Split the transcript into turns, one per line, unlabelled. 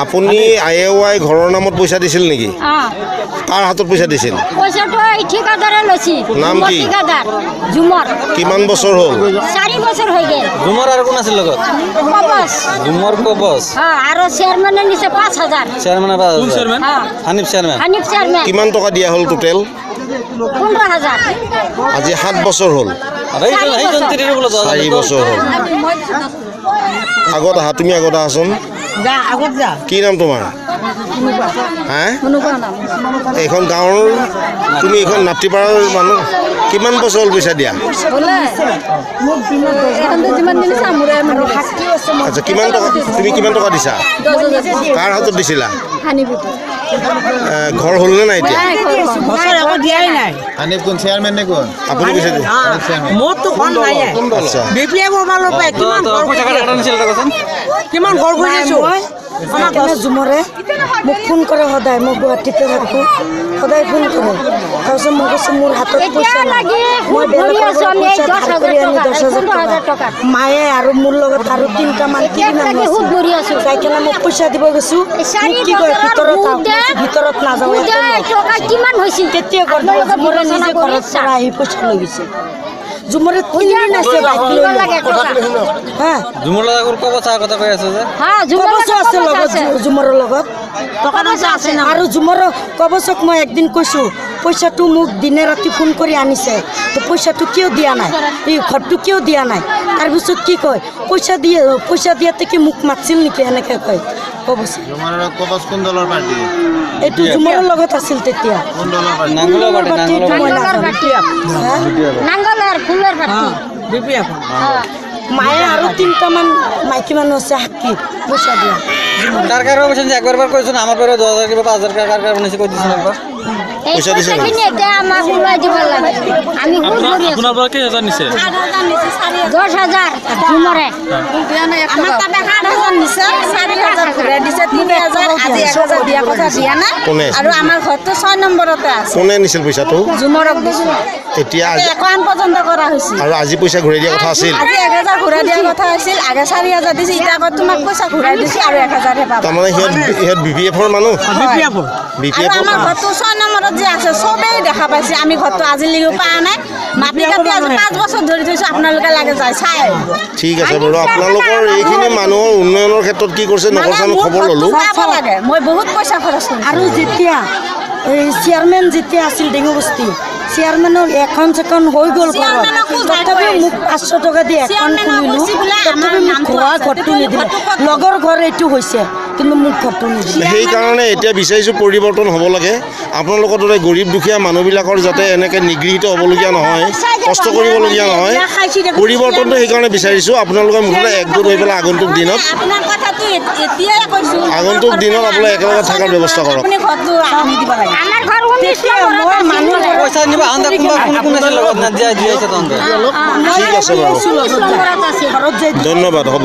আপুনি IOI ঘৰৰ নামত পইচা দিছিল নেকি? কাৰ হাতত পইচা দিছিল?
পইচাটো ঠিকাদাৰে লৈছি।
নাম কি?
ঠিকাদাৰ ঝুমৰ।
কিমান বছৰ হ'ল?
4 বছৰ হৈ গেল।
ঝুমৰ আৰু কোন আছিল লগত?
কবচ।
ঝুমৰ কবচ।
আৰু চেয়াৰমেনে নিছে 5000।
চেয়াৰমেন কোন chairman? Hanif chairman.
Hanif chairman.
কিমান টকা দিয়া হ'ল টোটেল?
15000।
আজি 7 বছৰ হ'ল। 4 বছৰ হ'ল। আগত আহা, তুমি আগত আহাচোন। কি নাম তোমাৰ? হা? এইখন গাঁৱৰ তুমি এইখন নাতিপাৰাৰ মানুহ। কিমান বছৰ হ'ল পইচা দিয়া? আচ্ছা, কিমান টকা তুমি কিমান টকা দিছা? কাৰ হাতত দিছিলা? ঘৰ হ'ল নে নাই এতিয়া?
হানিফ কোন চেয়াৰমেন নে কোন?
আপুনি কৈছে
মোৰতো ফোন নাই।
আচ্ছা,
বিপিএফ মোবাইলৰ পৰা কিমান ঘৰ গৈছোঁ।
আমাক ঝুমৰে মোক ফোন কৰে সদায়, মই গুৱাহাটীতে থাকোঁ, সদায় ফোন কৰে। তাৰপিছত মই কৈছোঁ মোৰ হাতত পইচা নাই, মই বেলেগৰ পৰা পইচা ধাৰ কৰি আনি 10,000 টকা। মায়ে আৰু মোৰ লগত আৰু 3টামান যাই কেনে মোক পইচা দিব গৈছোঁ। কি কয় ভিতৰত নাযাওঁ। তেতিয়া ঝুমৰে নিজে ঘৰত পৰা আহি পইচা লৈ গৈছে। ঝুমৰে 3 দিন আছে
ঝুমৰ লগত কথা কৈ আছে যে
কবচ আছে লগত, ঝুমৰৰ লগত আৰু ঝুমৰৰ কবচক মই একদিন কৈছোঁ পইচাটো মোক দিনে ৰাতি ফোন কৰি আনিছে, তো পইচাটো কিয় দিয়া নাই, এই ঘৰটো কিয় দিয়া নাই। তাৰপিছত কি কয় পইচা দিয়াতে কি মোক মাতিছিল নেকি এনেকৈ কয় কবচ।
কবচ কোন দলৰ পাৰ্টি?
এইটো ঝুমৰৰ লগত আছিল তেতিয়া। মায়ে আৰু 3টামান মাইকী মানুহ আছে সাক্ষী পইচা দিয়া।
কার কার বলছেন যে একবার কইছেন আমার পরে 2000 কিংবা 5000 কার কার বলেছে কই দিছেন একবার
পয়সা দিছেন?
আপনার পরে কি হাজার নিছে?
10,000 ঝুমরে।
আমার তাতে 8,000 নিছে, 4,000 ঘূৰাই দিছে, 3,000 আজি 1,000 দিয়া কথা দিয়া না।
কোনে?
আৰু আমাৰ ঘৰটো 6 নম্বৰতে আছে।
কোনে নিছিল পইচাটো?
ঝুমৰক দিছোঁ।
এতিয়া
একাউণ্ট পৰ্যন্ত কৰা হৈছে।
আৰু আজি পইচা ঘূৰাই দিয়া কথা আছিল?
আজি 1,000 ঘূৰাই দিয়া কথা আছিল, আগে 4,000 দিছে, এতিয়া আকৌ তোমাক পইচা ঘূৰাই দিছে আৰু 1,000 হে পাবা।
তাৰমানে সিহঁত BPF-ৰ মানুহ?
আৰু
BPF
আমাৰ ঘৰটো 6 নম্বৰত যে আছে চবেই দেখা পাইছে। আমি ঘৰটো আজিলৈকে পোৱা নাই, মাটি কাটি আজি 5 বছৰ ধৰি থৈছোঁ। আপোনালোকে লাগে যায় চাই আহিব।
ঠিক আছে বাৰু, আপোনালোকৰ এইখিনি মানুহৰ উন্নয়নৰ ক্ষেত্ৰত কি কৰিছে নকৰিছে আমি খবৰ ল'লোঁ।
লাগে মই বহুত পইচা খৰচ কৰিছোঁ।
আৰু যেতিয়া এই চেয়াৰমেন যেতিয়া আছিল ডেঙু বস্তি, চেয়াৰমেনৰ একাউণ্ট চেকাউণ্ট হৈ গ'ল ঘৰত, তথাপিও মোক 500 টকা দি একাউণ্ট খুলিলোঁ, তথাপি মোক ঘৰটো নিদিলে। লগৰ ঘৰ এইটো হৈছে কিন্তু মোক ঘৰটো নিদিলে।
সেইকাৰণে এতিয়া বিচাৰিছোঁ পৰিৱৰ্তন হ'ব লাগে। আপোনালোকৰ দৰে গৰীব দুখীয়া মানুহবিলাকৰ যাতে এনেকৈ নিগৃহীত হ'বলগীয়া নহয়, কষ্ট কৰিবলগীয়া নহয়, পৰিৱৰ্তনটো সেইকাৰণে বিচাৰিছোঁ। আপোনালোকে মুঠতে একগোট হৈ পেলাই আগন্তুক দিনত আপোনালোকে একেলগে থকাৰ ব্যৱস্থা কৰক।
পয়সা নিবা আন্দা কোন আছিল লগত না দিয়া দিয়েছে তখন।
ঠিক আছে বাৰু, ধন্যবাদ, হ'ব।